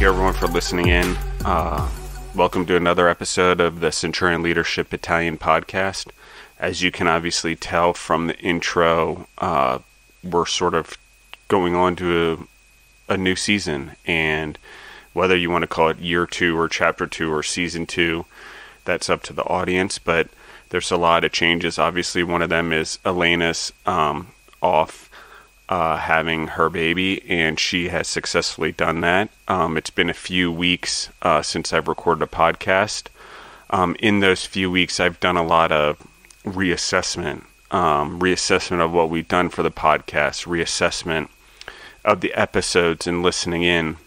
you everyone for listening in. Welcome to another episode of the Centurion Leadership Battalion podcast. As you can obviously tell from the intro, we're sort of going on to a new season, and whether you want to call it year 2 or chapter 2 or season 2, that's up to the audience, but there's a lot of changes. Obviously, one of them is Elena's off having her baby, and she has successfully done that. It's been a few weeks since I've recorded a podcast. In those few weeks, I've done a lot of reassessment of what we've done for the podcast, reassessment of the episodes and listening in.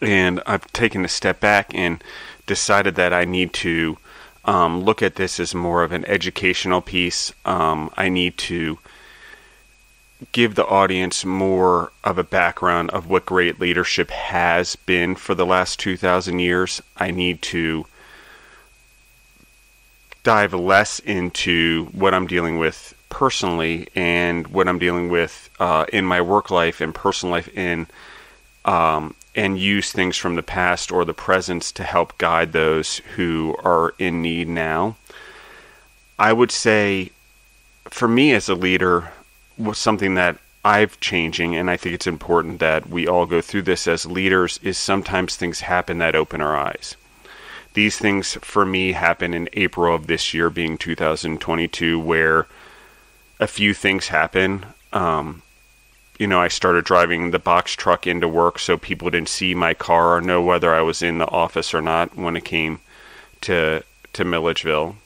And I've taken a step back and decided that I need to look at this as more of an educational piece. I need to give the audience more of a background of what great leadership has been for the last 2,000 years. I need to dive less into what I'm dealing with personally and what I'm dealing with in my work life and personal life and use things from the past or the present to help guide those who are in need now. I would say, for me as a leader, was something that I've changing, and I think it's important that we all go through this as leaders, is sometimes things happen that open our eyes. These things for me happen in April of this year, being 2022, where a few things happen. I started driving the box truck into work so people didn't see my car or know whether I was in the office or not when it came to Milledgeville.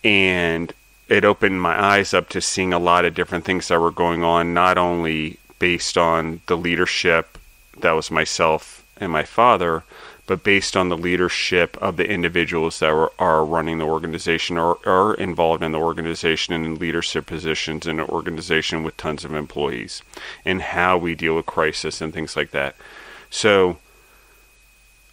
And it opened my eyes up to seeing a lot of different things that were going on, not only based on the leadership that was myself and my father, but based on the leadership of the individuals that are running the organization or are involved in the organization and in leadership positions in an organization with tons of employees, and how we deal with crisis and things like that. So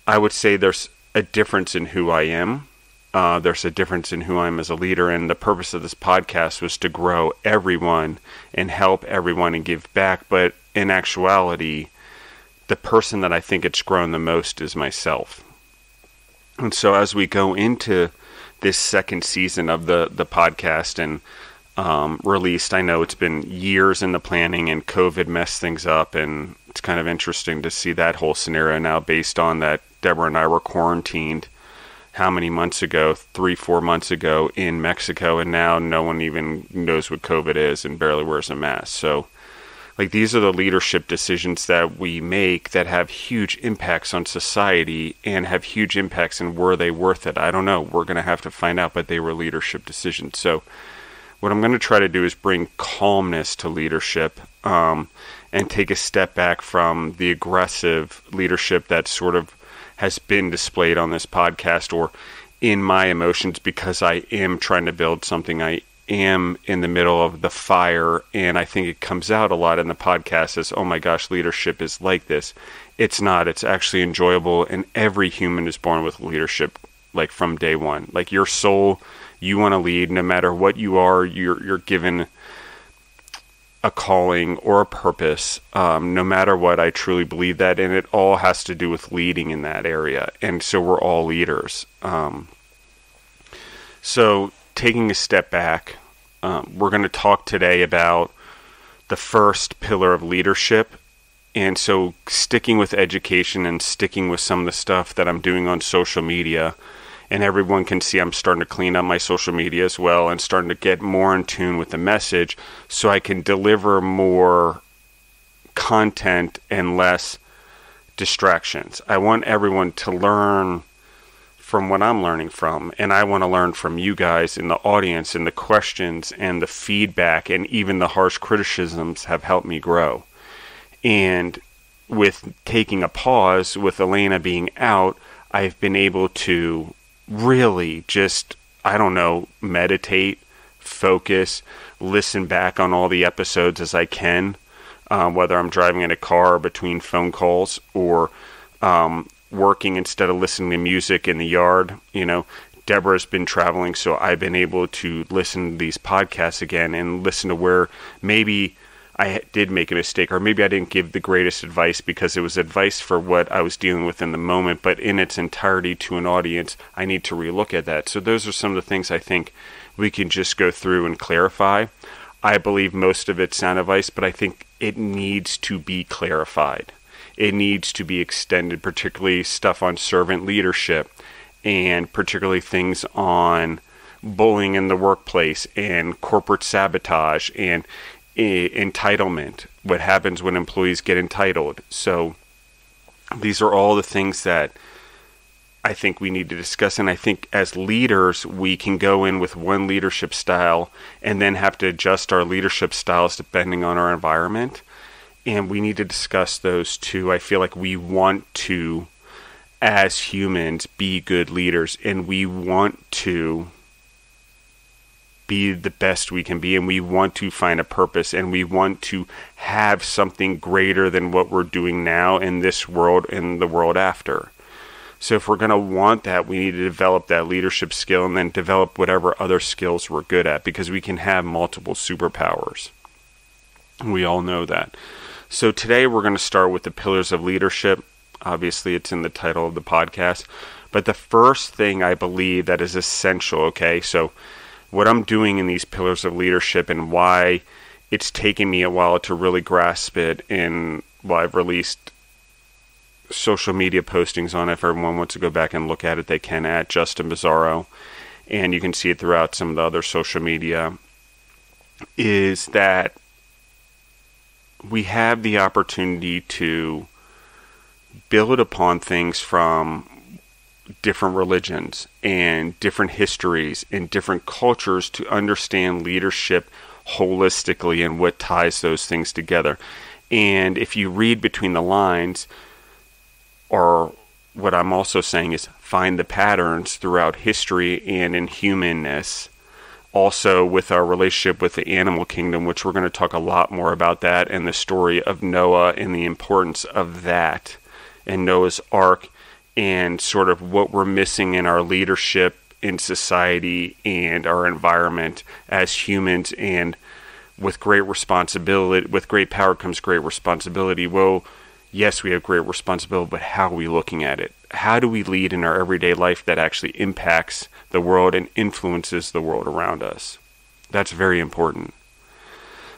I would say there's a difference in who I am. There's a difference in who I am as a leader, and the purpose of this podcast was to grow everyone and help everyone and give back. But in actuality, the person that I think it's grown the most is myself. And so as we go into this second season of the podcast and released, I know it's been years in the planning and COVID messed things up, and it's kind of interesting to see that whole scenario now based on that Deborah and I were quarantined how many months ago, 3-4 months ago in Mexico, and now no one even knows what COVID is and barely wears a mask. So these are the leadership decisions that we make that have huge impacts on society and have huge impacts, and were they worth it? I don't know. We're going to have to find out, but they were leadership decisions. So what I'm going to try to do is bring calmness to leadership and take a step back from the aggressive leadership that sort of has been displayed on this podcast or in my emotions, because I am trying to build something. I am in the middle of the fire, and I think it comes out a lot in the podcast as, oh my gosh, leadership is like this. It's not. It's actually enjoyable, and every human is born with leadership, from day one. Your soul, you want to lead. No matter what you are, you're given a calling or a purpose. No matter what, I truly believe that, and it all has to do with leading in that area. And so we're all leaders. So taking a step back, we're going to talk today about the first pillar of leadership. And so sticking with education and sticking with some of the stuff that I'm doing on social media, and everyone can see I'm starting to clean up my social media as well and starting to get more in tune with the message so I can deliver more content and less distractions. I want everyone to learn from what I'm learning from, and I want to learn from you guys in the audience, and the questions and the feedback and even the harsh criticisms have helped me grow. And with taking a pause, with Elena being out, I've been able to really just, meditate, focus, listen back on all the episodes as I can, whether I'm driving in a car or between phone calls or working instead of listening to music in the yard. Deborah's been traveling, so I've been able to listen to these podcasts again and listen to where maybe I did make a mistake, or maybe I didn't give the greatest advice because it was advice for what I was dealing with in the moment, but in its entirety to an audience, I need to relook at that. So those are some of the things I think we can just go through and clarify. I believe most of it's sound advice, but I think it needs to be clarified. It needs to be extended, particularly stuff on servant leadership, and particularly things on bullying in the workplace and corporate sabotage and entitlement, what happens when employees get entitled. So these are all the things that I think we need to discuss, and I think as leaders we can go in with one leadership style and then have to adjust our leadership styles depending on our environment, and we need to discuss those too. I feel like we want to, as humans, be good leaders, and we want to be the best we can be, and we want to find a purpose, and we want to have something greater than what we're doing now in this world and the world after. So if we're going to want that, we need to develop that leadership skill and then develop whatever other skills we're good at, because we can have multiple superpowers. We all know that. So today we're going to start with the pillars of leadership. Obviously it's in the title of the podcast, but the first thing I believe that is essential, okay, so what I'm doing in these pillars of leadership and why it's taken me a while to really grasp it, and why I've released social media postings on it. If everyone wants to go back and look at it, they can, at Justin Bizzarro, and you can see it throughout some of the other social media, is that we have the opportunity to build upon things from different religions and different histories and different cultures to understand leadership holistically and what ties those things together. And if you read between the lines, or what I'm also saying is find the patterns throughout history and in humanness, also with our relationship with the animal kingdom, which we're going to talk a lot more about that, and the story of Noah and the importance of that and Noah's Ark, and sort of what we're missing in our leadership in society and our environment as humans. And with great responsibility, with great power comes great responsibility. Well, yes, we have great responsibility, but how are we looking at it? How do we lead in our everyday life that actually impacts the world and influences the world around us? That's very important.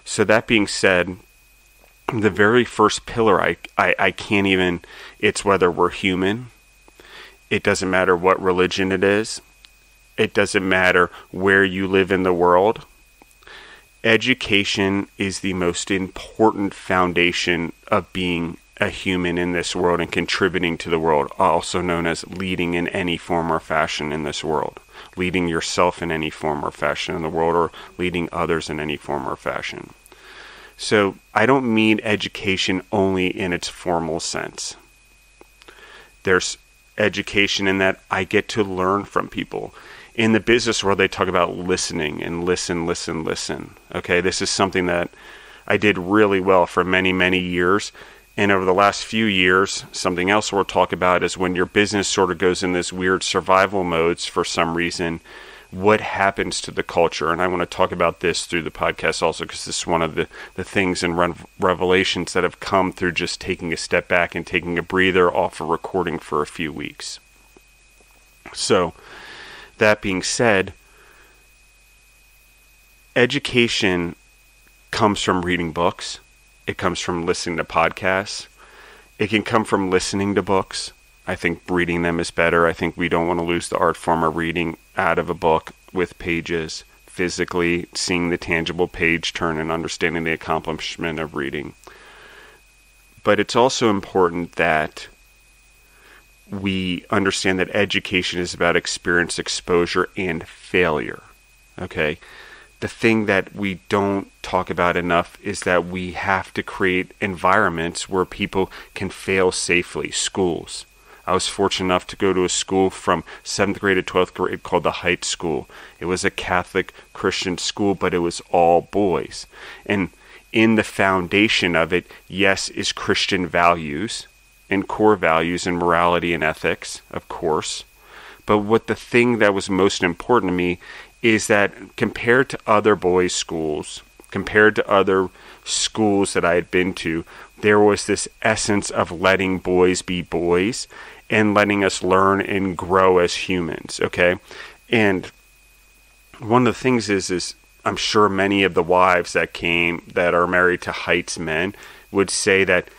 So that being said, the very first pillar, I can't even, it's whether we're human. It doesn't matter what religion it is. It doesn't matter where you live in the world. Education is the most important foundation of being a human in this world and contributing to the world, also known as leading in any form or fashion in this world, leading yourself in any form or fashion in the world, or leading others in any form or fashion. So I don't mean education only in its formal sense. There's education in that I get to learn from people. In the business world, they talk about listening and listen. Okay, this is something that I did really well for many, many years. And over the last few years, something else we'll talk about is when your business sort of goes in this weird survival modes for some reason, what happens to the culture? And I want to talk about this through the podcast also, because this is one of the things and revelations that have come through just taking a step back and taking a breather off of recording for a few weeks. So, that being said, education comes from reading books. It comes from listening to podcasts. It can come from listening to books. I think reading them is better. I think we don't want to lose the art form of reading out of a book with pages, physically seeing the tangible page turn and understanding the accomplishment of reading. But it's also important that we understand that education is about experience, exposure, and failure. Okay? The thing that we don't talk about enough is that we have to create environments where people can fail safely. Schools. I was fortunate enough to go to a school from 7th grade to 12th grade called the Heights School. It was a Catholic Christian school, but it was all boys. And in the foundation of it, yes, is Christian values and core values and morality and ethics, of course. But what the thing that was most important to me is that compared to other boys' schools, compared to other schools that I had been to, there was this essence of letting boys be boys and letting us learn and grow as humans, okay? And one of the things is I'm sure many of the wives that are married to Heights men would say that,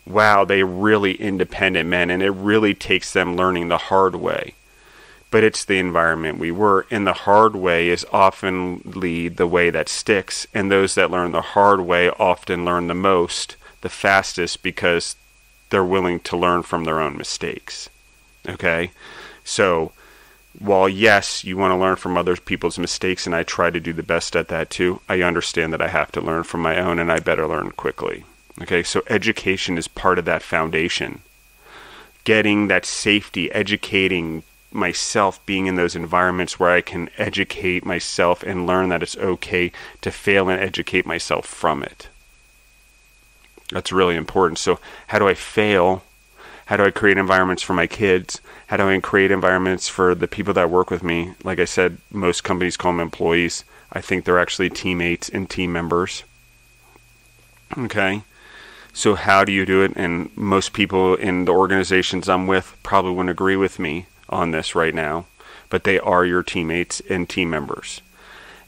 wow, they're really independent men, and it really takes them learning the hard way. But it's the environment we were, and the hard way is often the way that sticks, and those that learn the hard way often learn the most, the fastest, because they're willing to learn from their own mistakes. Okay? So, while yes, you want to learn from other people's mistakes, and I try to do the best at that too, I understand that I have to learn from my own, and I better learn quickly. Okay? So education is part of that foundation. Getting that safety, educating myself, being in those environments where I can educate myself and learn that it's okay to fail and educate myself from it. That's really important. So how do I fail? How do I create environments for my kids? How do I create environments for the people that work with me? Like I said, most companies call them employees. I think they're actually teammates and team members. Okay. So how do you do it? And most people in the organizations I'm with probably wouldn't agree with me on this right now, but they are your teammates and team members.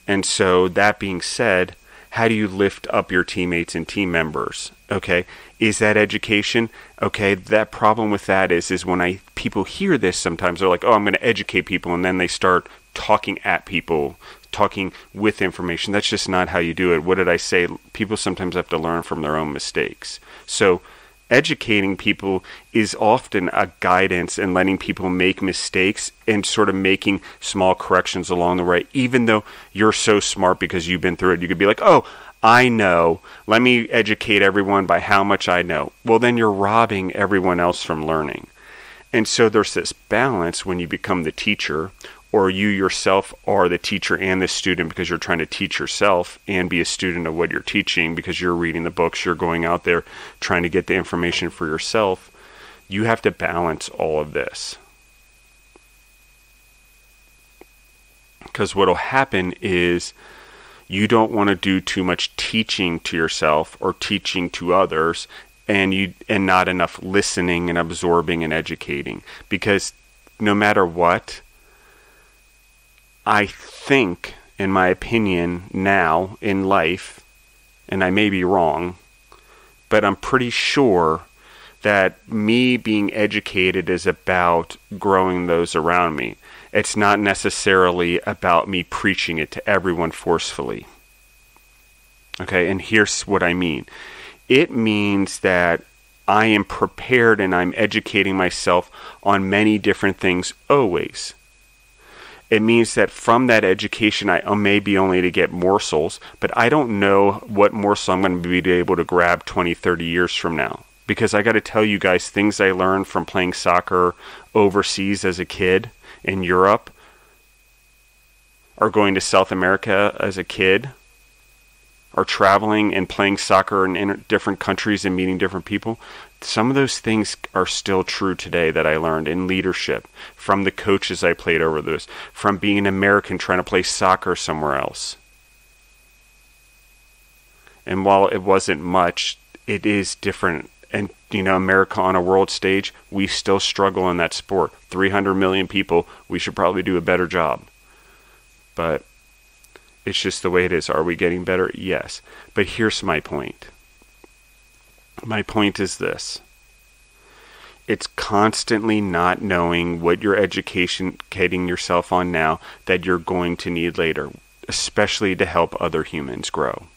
And so that being said, how do you lift up your teammates and team members? Okay, is that education? Okay, that problem with that is when people hear this, sometimes they're like, oh, I'm going to educate people, and then they start talking at people, talking with information. That's just not how you do it. What did I say? People sometimes have to learn from their own mistakes. So educating people is often a guidance and letting people make mistakes and sort of making small corrections along the way, even though you're so smart because you've been through it. You could be like, oh, I know. Let me educate everyone by how much I know. Well, then you're robbing everyone else from learning. And so there's this balance when you become the teacher, or you yourself are the teacher and the student because you're trying to teach yourself and be a student of what you're teaching because you're reading the books, you're going out there trying to get the information for yourself. You have to balance all of this. Because what will happen is you don't want to do too much teaching to yourself or teaching to others and not enough listening and absorbing and educating. Because no matter what, I think, in my opinion, now in life, and I may be wrong, but I'm pretty sure that me being educated is about growing those around me. It's not necessarily about me preaching it to everyone forcefully. Okay, and here's what I mean. It means that I am prepared and I'm educating myself on many different things always. It means that from that education, I may be only to get morsels, but I don't know what morsel I'm going to be able to grab 20, 30 years from now. Because I got to tell you guys, things I learned from playing soccer overseas as a kid in Europe, or going to South America as a kid, or traveling and playing soccer in different countries and meeting different people. Some of those things are still true today that I learned in leadership, from the coaches I played over those, from being an American trying to play soccer somewhere else. And while it wasn't much, it is different. And, America on a world stage, we still struggle in that sport. 300 million people, we should probably do a better job. But it's just the way it is. Are we getting better? Yes. But here's my point. My point is this. It's constantly not knowing what you're educating yourself on now that you're going to need later, especially to help other humans grow.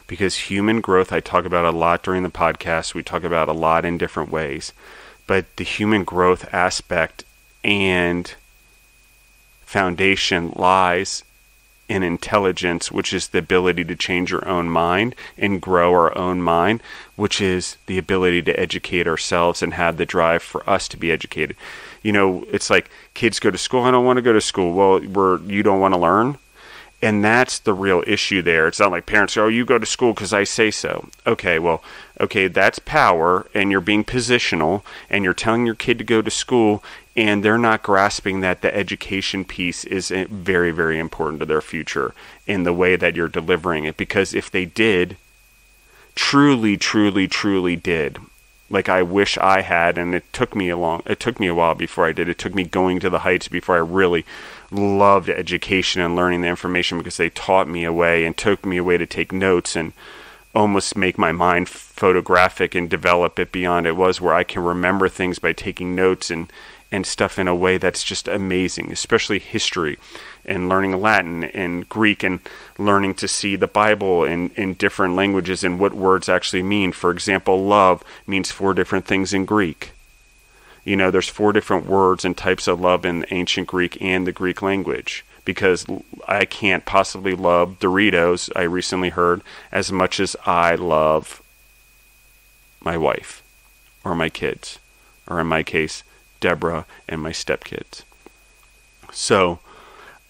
Because human growth, I talk about a lot during the podcast. We talk about a lot in different ways. But the human growth aspect and foundation lies in intelligence, which is the ability to change your own mind and grow our own mind, which is the ability to educate ourselves and have the drive for us to be educated. It's like kids go to school. I don't want to go to school. Well, you don't want to learn. And that's the real issue there. It's not like parents go, oh, you go to school because I say so. Okay, that's power, and you're being positional, and you're telling your kid to go to school, and they're not grasping that the education piece is very, very important to their future in the way that you're delivering it. Because if they did, truly did, like I wish I had, and it took me a while before I did. It took me going to the heights before I really loved education and learning the information, because they taught me a way and took me away to take notes and almost make my mind photographic and develop it beyond it was, where I can remember things by taking notes and stuff in a way that's just amazing, especially history and learning Latin and Greek and learning to see the Bible in different languages and what words actually mean. For example, love means 4 different things in Greek. There's 4 different words and types of love in the ancient Greek and the Greek language, because I can't possibly love Doritos, I recently heard, as much as I love my wife or my kids, or in my case, Deborah and my stepkids. So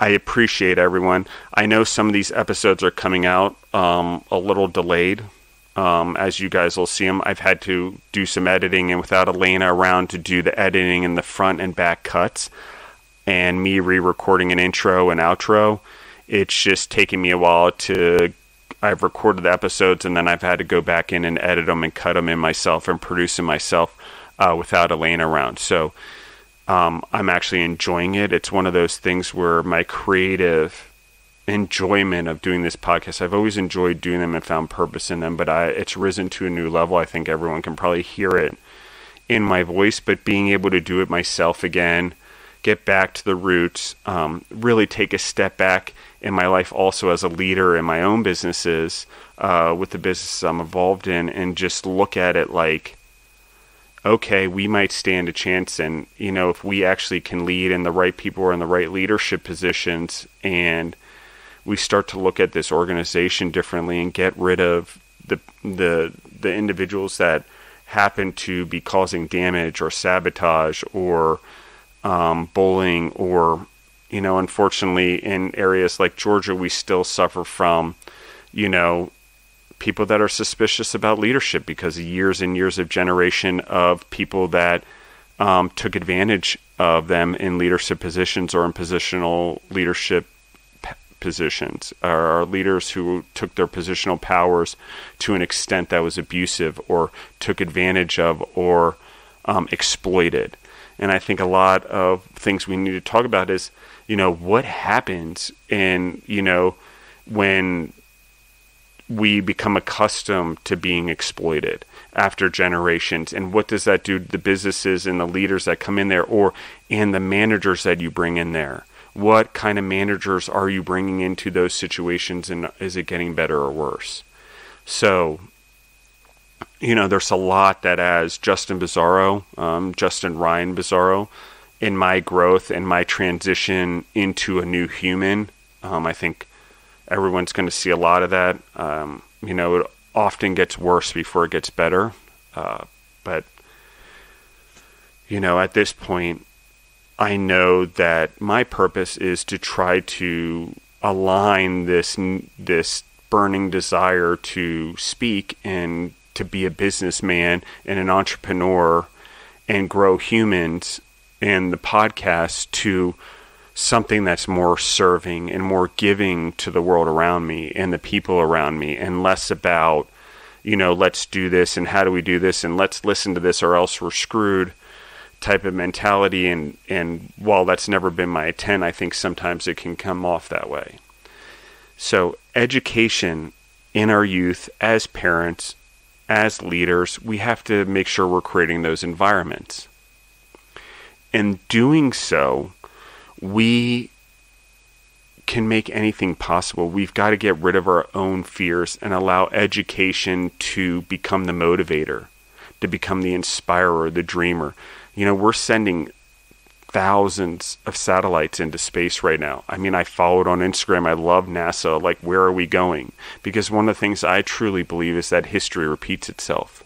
I appreciate everyone. I know some of these episodes are coming out a little delayed. As you guys will see them, I've had to do some editing, and without Elena around to do the editing in the front and back cuts, and me re-recording an intro and outro, it's just taken me a while I've recorded the episodes, and then I've had to go back in and edit them and cut them in myself and produce them myself without Elena around. So I'm actually enjoying it. It's one of those things where my creative enjoyment of doing this podcast, I've always enjoyed doing them and found purpose in them, but it's risen to a new level. I think everyone can probably hear it in my voice, but being able to do it myself again, get back to the roots, really take a step back in my life also as a leader in my own businesses, with the business I'm involved in, and just look at it like, okay, we might stand a chance, and if we actually can lead and the right people are in the right leadership positions, and we start to look at this organization differently and get rid of the individuals that happen to be causing damage or sabotage or bullying, or unfortunately in areas like Georgia we still suffer from people that are suspicious about leadership because of years and years of generation of people that took advantage of them in leadership positions or in positional leadership positions, or leaders who took their positional powers to an extent that was abusive or took advantage of or exploited. And I think a lot of things we need to talk about is, what happens in, when we become accustomed to being exploited after generations, and what does that do to the businesses and the leaders that come in there, and the managers that you bring in there? What kind of managers are you bringing into those situations, and is it getting better or worse? So, there's a lot that, as Justin Bizzarro, Justin Ryan Bizzarro, in my growth and my transition into a new human, I think everyone's going to see a lot of that. It often gets worse before it gets better. But, at this point, I know that my purpose is to try to align this burning desire to speak and to be a businessman and an entrepreneur and grow humans and the podcast to something that's more serving and more giving to the world around me and the people around me, and less about, let's do this and how do we do this and let's listen to this or else we're screwed type of mentality. And while that's never been my intent, I think sometimes it can come off that way. So education in our youth, as parents, as leaders, we have to make sure we're creating those environments. In doing so, we can make anything possible. We've got to get rid of our own fears and allow education to become the motivator, to become the inspirer, the dreamer. We're sending thousands of satellites into space right now. I mean, I follow it on Instagram. I love NASA. Like, where are we going? Because one of the things I truly believe is that history repeats itself.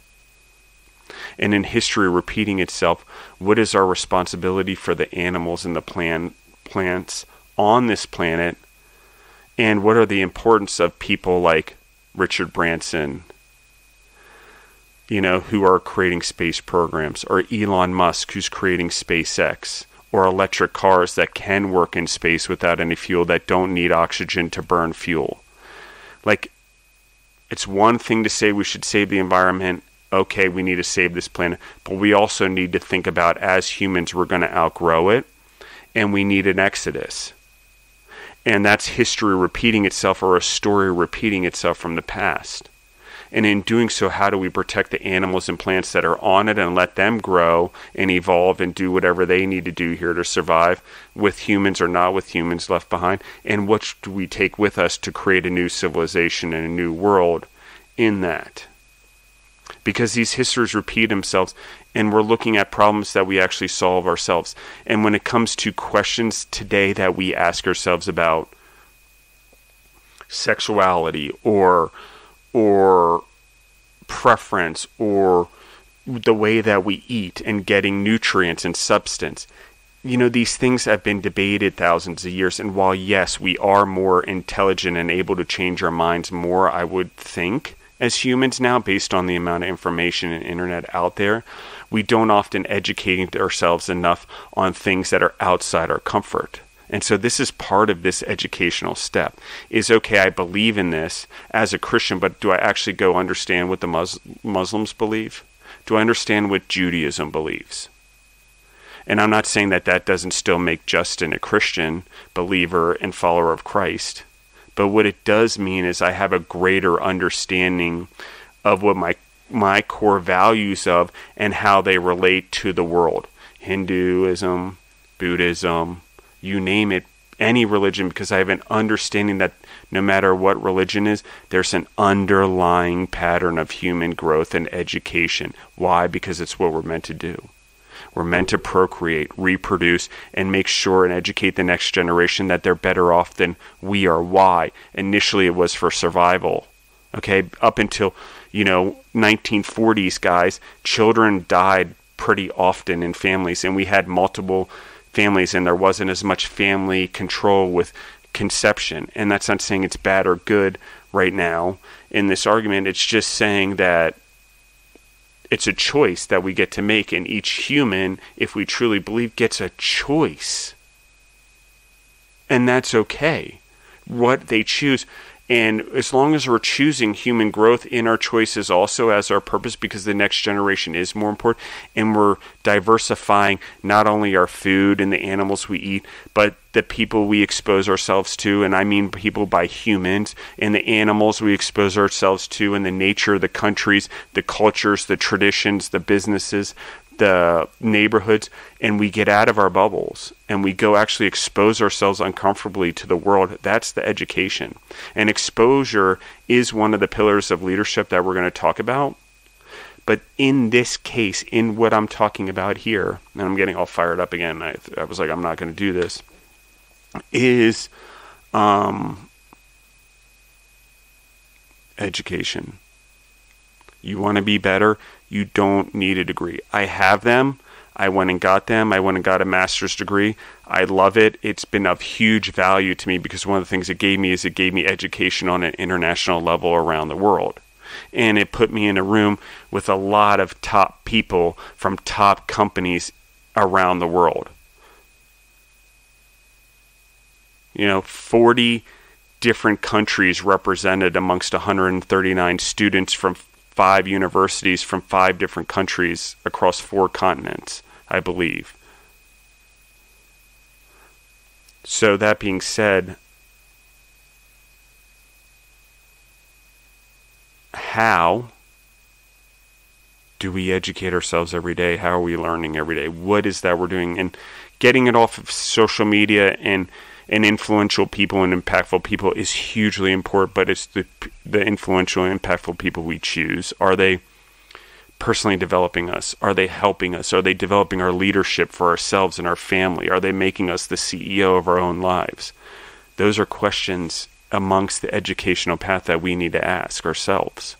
And in history repeating itself, what is our responsibility for the animals and the plants on this planet And what are the importance of people like Richard Branson, who are creating space programs, or Elon Musk, who's creating SpaceX, or electric cars that can work in space without any fuel, that don't need oxygen to burn fuel. Like, it's one thing to say we should save the environment. Okay, we need to save this planet. But we also need to think about, as humans, we're going to outgrow it, and we need an exodus. And that's history repeating itself, or a story repeating itself from the past. And in doing so, how do we protect the animals and plants that are on it and let them grow and evolve and do whatever they need to do here to survive, with humans or not with humans left behind? And what do we take with us to create a new civilization and a new world in that? Because these histories repeat themselves, and we're looking at problems that we actually solve ourselves. And when it comes to questions today that we ask ourselves about sexuality or preference, or the way that we eat and getting nutrients and substance, these things have been debated thousands of years. And while, yes, we are more intelligent and able to change our minds more, I would think, as humans now, based on the amount of information and internet out there, we don't often educate ourselves enough on things that are outside our comfort. And so this is part of this educational step, is, okay, I believe in this as a Christian, but do I actually go understand what the Muslims believe? Do I understand what Judaism believes? And I'm not saying that that doesn't still make Justin a Christian believer and follower of Christ. But what it does mean is I have a greater understanding of what my core values of and how they relate to the world. Hinduism, Buddhism, you name it, any religion, because I have an understanding that no matter what religion is, there's an underlying pattern of human growth and education. Why? Because it's what we're meant to do. We're meant to procreate, reproduce, and make sure and educate the next generation that they're better off than we are. Why? Initially it was for survival. Okay, up until, 1940s, guys, children died pretty often in families, and we had multiple families, and there wasn't as much family control with conception. And that's not saying it's bad or good right now in this argument. It's just saying that it's a choice that we get to make, and each human, if we truly believe, gets a choice. And that's okay, what they choose. And as long as we're choosing human growth in our choices also as our purpose, because the next generation is more important, and we're diversifying not only our food and the animals we eat, but the people we expose ourselves to, and I mean people by humans, and the animals we expose ourselves to, and the nature, the countries, the cultures, the traditions, the businesses, the neighborhoods, and we get out of our bubbles and we go actually expose ourselves uncomfortably to the world. That's the education. And exposure is one of the pillars of leadership that we're going to talk about. But in this case, in what I'm talking about here, and I'm getting all fired up again, I was like, I'm not going to do this, is education. You want to be better? You don't need a degree. I have them. I went and got them. I went and got a master's degree. I love it. It's been of huge value to me, because one of the things it gave me is it gave me education on an international level around the world. And it put me in a room with a lot of top people from top companies around the world. 40 different countries represented amongst 139 students from 5 universities from 5 different countries across 4 continents, I believe. So that being said, how do we educate ourselves every day? How are we learning every day? What is that we're doing? And getting it off of social media and influential people and impactful people is hugely important, but it's the influential and impactful people we choose. Are they personally developing us? Are they helping us? Are they developing our leadership for ourselves and our family? Are they making us the CEO of our own lives? Those are questions amongst the educational path that we need to ask ourselves.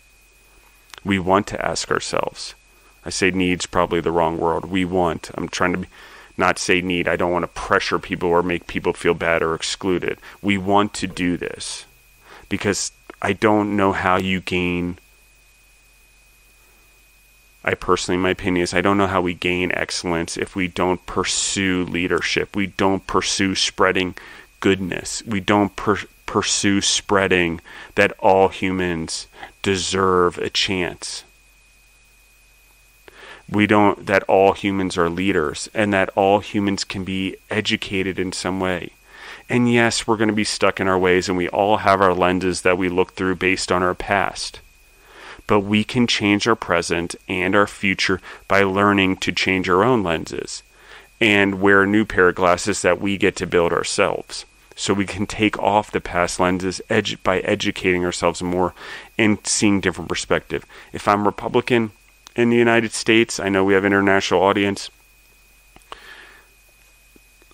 We want to ask ourselves. I say needs probably the wrong word. I'm trying to not say need. I don't want to pressure people or make people feel bad or excluded. We want to do this because I don't know how you gain. I personally, my opinion is I don't know how we gain excellence if we don't pursue leadership. We don't pursue spreading goodness. We don't pursue spreading that all humans deserve a chance. We don't, that all humans are leaders and that all humans can be educated in some way. And yes, we're going to be stuck in our ways and we all have our lenses that we look through based on our past. But we can change our present and our future by learning to change our own lenses and wear a new pair of glasses that we get to build ourselves. So we can take off the past lenses by educating ourselves more and seeing different perspective. If I'm Republican in the United States, I know we have international audience.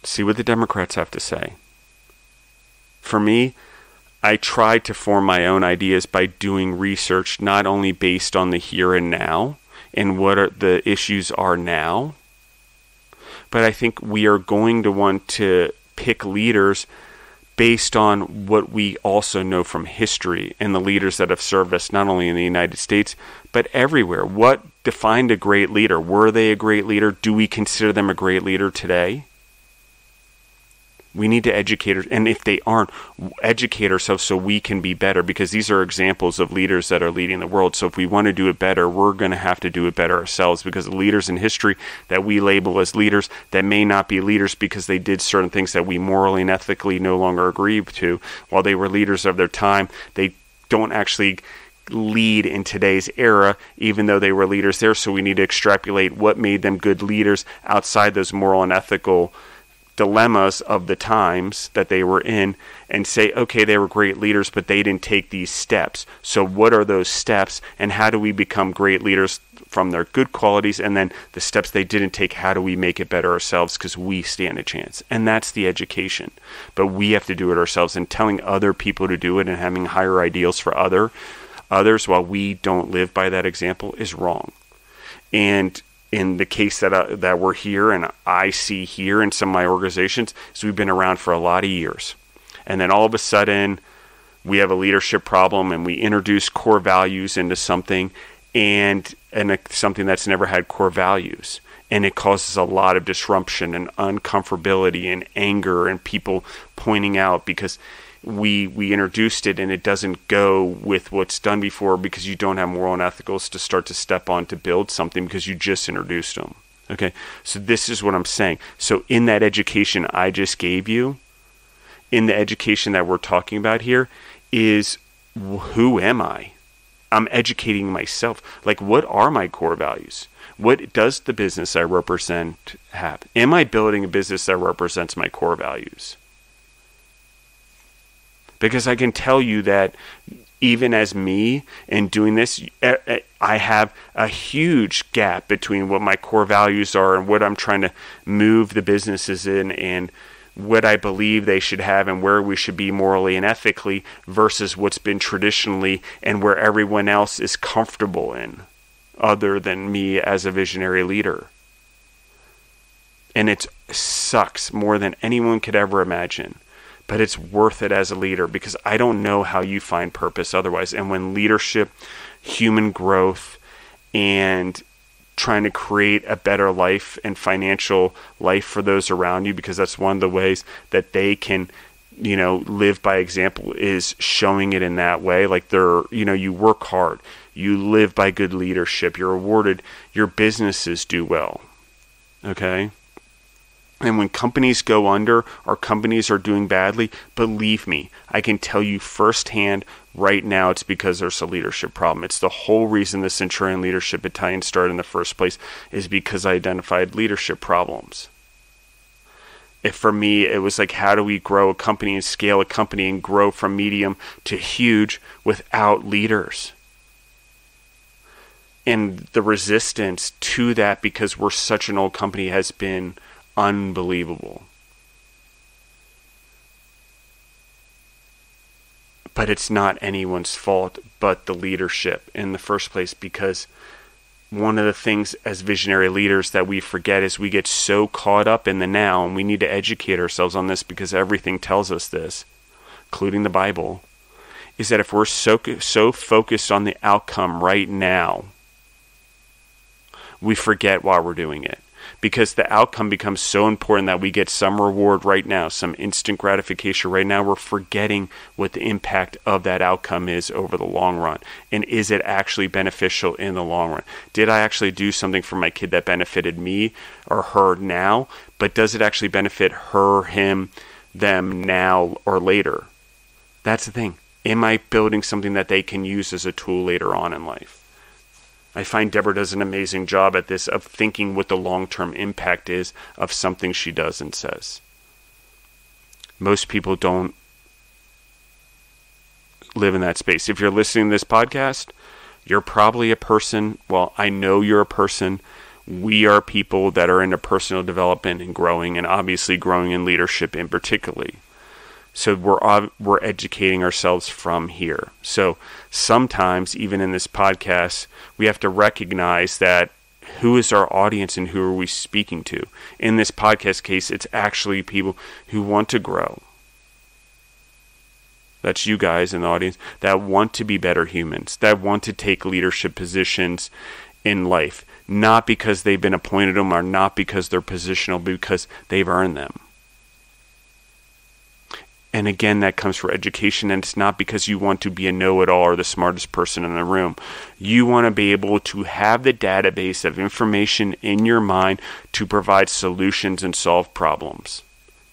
See what the Democrats have to say. For me, I try to form my own ideas by doing research, not only based on the here and now and what the issues are now, but I think we are going to want to pick leaders based on what we also know from history and the leaders that have served us not only in the United States, but everywhere. What defined a great leader? Were they a great leader? Do we consider them a great leader today? We need to educate, and if they aren't, educate ourselves so we can be better, because these are examples of leaders that are leading the world. So if we want to do it better, we're going to have to do it better ourselves, because the leaders in history that we label as leaders that may not be leaders because they did certain things that we morally and ethically no longer agree to, while they were leaders of their time, they don't actually lead in today's era, even though they were leaders there. So we need to extrapolate what made them good leaders outside those moral and ethical dilemmas of the times that they were in, and say, okay, they were great leaders, but they didn't take these steps. So what are those steps, and how do we become great leaders from their good qualities? And then the steps they didn't take, how do we make it better ourselves, because we stand a chance? And that's the education. But we have to do it ourselves, and telling other people to do it and having higher ideals for others while we don't live by that example is wrong. And in the case that we're here and I see here in some of my organizations, is we've been around for a lot of years. And then all of a sudden, we have a leadership problem and we introduce core values into something and something that's never had core values. And it causes a lot of disruption and uncomfortability and anger and people pointing out because we introduced it and it doesn't go with what's done before, because you don't have moral and ethicals to start to step on to build something because you just introduced them. Okay, so this is what I'm saying. So in that education I just gave you, in the education that we're talking about here, is who am I? I'm educating myself. Like, what are my core values? What does the business I represent have? Am I building a business that represents my core values? Because I can tell you that even as me in doing this, I have a huge gap between what my core values are and what I'm trying to move the businesses in, and what I believe they should have and where we should be morally and ethically versus what's been traditionally and where everyone else is comfortable in, other than me as a visionary leader. And it sucks more than anyone could ever imagine. But it's worth it as a leader, because I don't know how you find purpose otherwise. And when leadership, human growth, and trying to create a better life and financial life for those around you, because that's one of the ways that they can, live by example, is showing it in that way. Like you work hard, you live by good leadership, you're rewarded, your businesses do well. Okay? And when companies go under or companies are doing badly, believe me, I can tell you firsthand right now, it's because there's a leadership problem. It's the whole reason the Centurion Leadership Battalion started in the first place, is because I identified leadership problems. If for me, it was like, how do we grow a company and scale a company and grow from medium to huge without leaders? And the resistance to that, because we're such an old company, has been unbelievable. But it's not anyone's fault but the leadership in the first place, because one of the things as visionary leaders that we forget is we get so caught up in the now, and we need to educate ourselves on this because everything tells us this, including the Bible, is that if we're so focused on the outcome right now, we forget why we're doing it. Because the outcome becomes so important that we get some reward right now, some instant gratification right now. We're forgetting what the impact of that outcome is over the long run. And is it actually beneficial in the long run? Did I actually do something for my kid that benefited me or her now? But does it actually benefit her, him, them now or later? That's the thing. Am I building something that they can use as a tool later on in life? I find Deborah does an amazing job at this, of thinking what the long-term impact is of something she does and says. Most people don't live in that space. If you're listening to this podcast, you're probably a person, well, I know you're a person. We are people that are into personal development and growing, and obviously growing in leadership in particularly. So we're educating ourselves from here. So sometimes, even in this podcast, we have to recognize that who is our audience and who are we speaking to. In this podcast case, it's actually people who want to grow. That's you guys in the audience that want to be better humans, that want to take leadership positions in life, not because they've been appointed them or not because they're positional, but because they've earned them. And again, that comes from education, and it's not because you want to be a know-it-all or the smartest person in the room. You want to be able to have the database of information in your mind to provide solutions and solve problems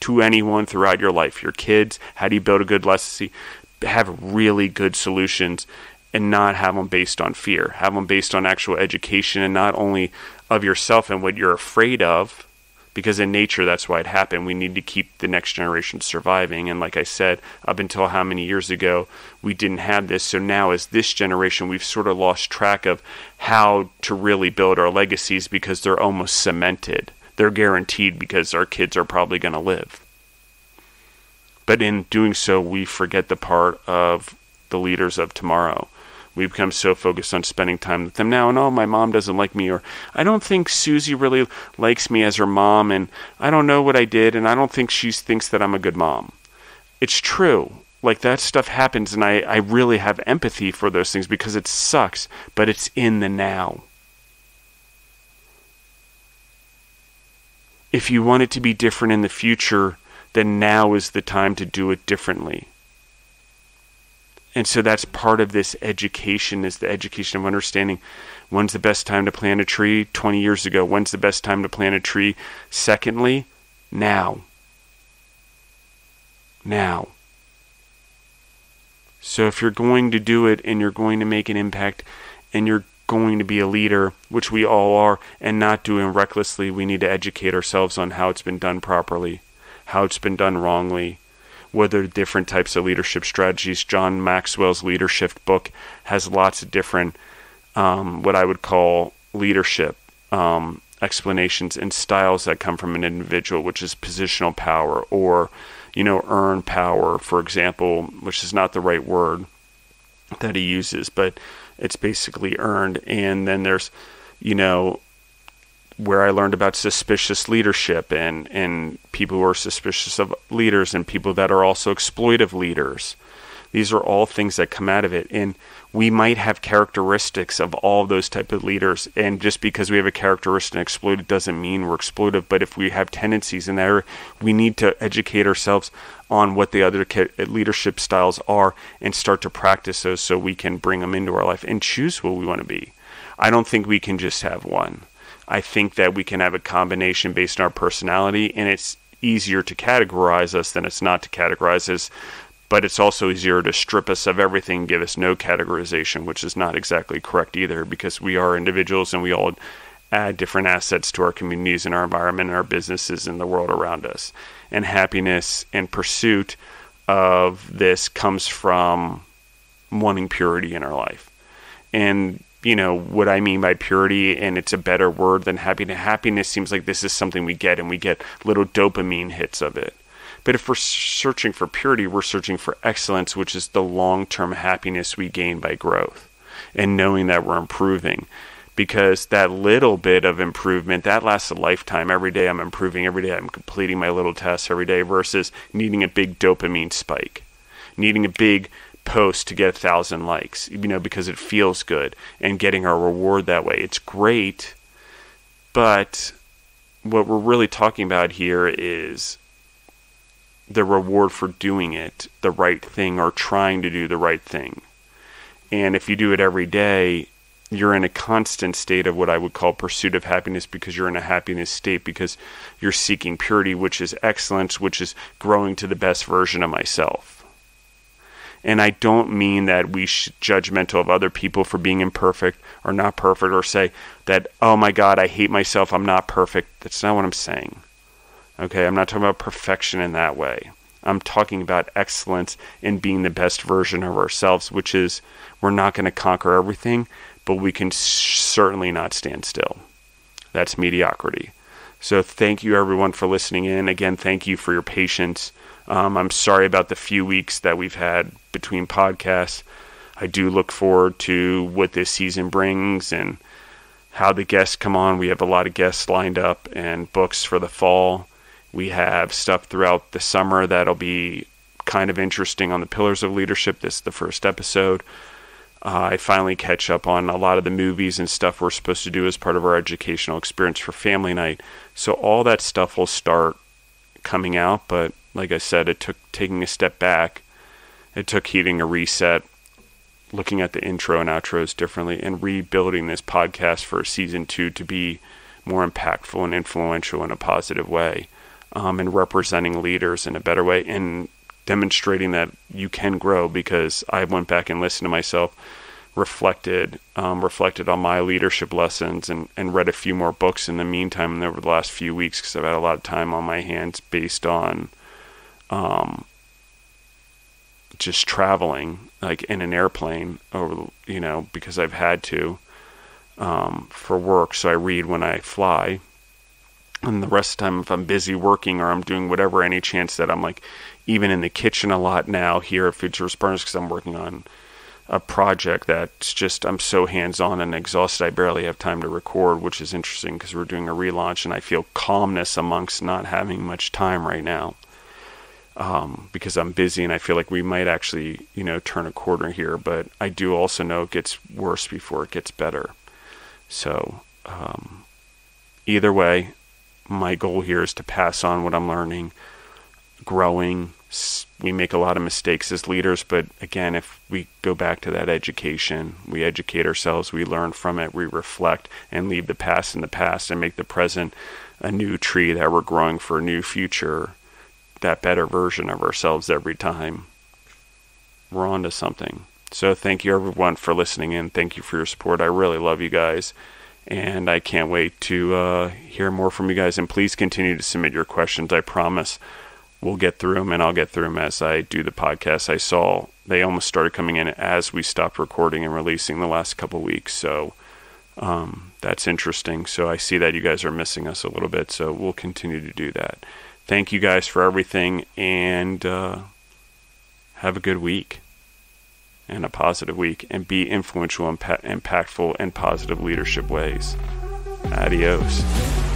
to anyone throughout your life. Your kids, how do you build a good legacy? Have really good solutions and not have them based on fear. Have them based on actual education, and not only of yourself and what you're afraid of, because in nature, that's why it happened. We need to keep the next generation surviving. And like I said, up until how many years ago, we didn't have this. So now as this generation, we've sort of lost track of how to really build our legacies because they're almost cemented. They're guaranteed because our kids are probably going to live. But in doing so, we forget the part of the leaders of tomorrow. We become so focused on spending time with them now, and oh, my mom doesn't like me, or I don't think Susie really likes me as her mom, and I don't know what I did, and I don't think she thinks that I'm a good mom. It's true. Like, that stuff happens, and I really have empathy for those things because it sucks, but it's in the now. If you want it to be different in the future, then now is the time to do it differently. And so that's part of this education, is the education of understanding when's the best time to plant a tree 20 years ago. When's the best time to plant a tree? Secondly, now. Now. So if you're going to do it and you're going to make an impact and you're going to be a leader, which we all are, and not do it recklessly, we need to educate ourselves on how it's been done properly, how it's been done wrongly, what are different types of leadership strategies. John Maxwell's leadership book has lots of different, what I would call leadership explanations and styles that come from an individual, which is positional power or, earned power, for example, which is not the right word that he uses, but it's basically earned. And then there's, where I learned about suspicious leadership and people who are suspicious of leaders and people that are also exploitive leaders. These are all things that come out of it. And we might have characteristics of all of those type of leaders. And just because we have a characteristic exploited doesn't mean we're exploitive. But if we have tendencies in there, we need to educate ourselves on what the other leadership styles are and start to practice those so we can bring them into our life and choose who we want to be. I don't think we can just have one. I think that we can have a combination based on our personality, and it's easier to categorize us than it's not to categorize us, but it's also easier to strip us of everything, give us no categorization, which is not exactly correct either, because we are individuals and we all add different assets to our communities and our environment and our businesses and the world around us. And happiness and pursuit of this comes from wanting purity in our life. And what I mean by purity, and it's a better word than happiness. Happiness seems like this is something we get, and we get little dopamine hits of it. But if we're searching for purity, we're searching for excellence, which is the long-term happiness we gain by growth and knowing that we're improving. because that little bit of improvement, that lasts a lifetime. Every day I'm improving, every day I'm completing my little tasks every day, versus needing a big dopamine spike, needing a big post to get 1,000 likes, because it feels good, and getting our reward that way. It's great, but what we're really talking about here is the reward for doing it, the right thing, or trying to do the right thing. And if you do it every day, you're in a constant state of what I would call pursuit of happiness, because you're in a happiness state, because you're seeking purity, which is excellence, which is growing to the best version of myself. And I don't mean that we should judgmental of other people for being imperfect or not perfect, or say that, oh my God, I hate myself, I'm not perfect. That's not what I'm saying. Okay, I'm not talking about perfection in that way. I'm talking about excellence in being the best version of ourselves, which is, we're not going to conquer everything, but we can certainly not stand still. That's mediocrity. So thank you everyone for listening in. Again, thank you for your patience. I'm sorry about the few weeks that we've had between podcasts. I do look forward to what this season brings and how the guests come on. We have a lot of guests lined up and books for the fall. We have stuff throughout the summer that'll be kind of interesting on the pillars of leadership. This is the first episode. I finally catch up on a lot of the movies and stuff we're supposed to do as part of our educational experience for family night. So all that stuff will start coming out, but like I said, it took taking a step back. It took hitting a reset, looking at the intro and outros differently, and rebuilding this podcast for season 2 to be more impactful and influential in a positive way, and representing leaders in a better way, and demonstrating that you can grow, because I went back and listened to myself, reflected on my leadership lessons, and read a few more books in the meantime and over the last few weeks, because I've had a lot of time on my hands based on just traveling, like in an airplane, over, because I've had to for work. So I read when I fly, and the rest of the time, if I'm busy working or I'm doing whatever, any chance that I'm like even in the kitchen a lot now here at Future Partners, because I'm working on a project that's just, I'm so hands-on and exhausted, I barely have time to record, which is interesting because we're doing a relaunch, and I feel calmness amongst not having much time right now, because I'm busy, and I feel like we might actually, turn a corner here, but I do also know it gets worse before it gets better. So either way, my goal here is to pass on what I'm learning, growing. We make a lot of mistakes as leaders, but again, if we go back to that education, we educate ourselves, we learn from it, we reflect, and leave the past in the past, and make the present a new tree that we're growing for a new future, that better version of ourselves every time, we're on to something. So thank you everyone for listening in. Thank you for your support. I really love you guys, and I can't wait to hear more from you guys. And please continue to submit your questions. I promise we'll get through them, and I'll get through them as I do the podcast. I saw they almost started coming in as we stopped recording and releasing the last couple weeks. So that's interesting. So I see that you guys are missing us a little bit. So we'll continue to do that. Thank you guys for everything, and have a good week and a positive week, and be influential, impactful, and positive leadership ways. Adios.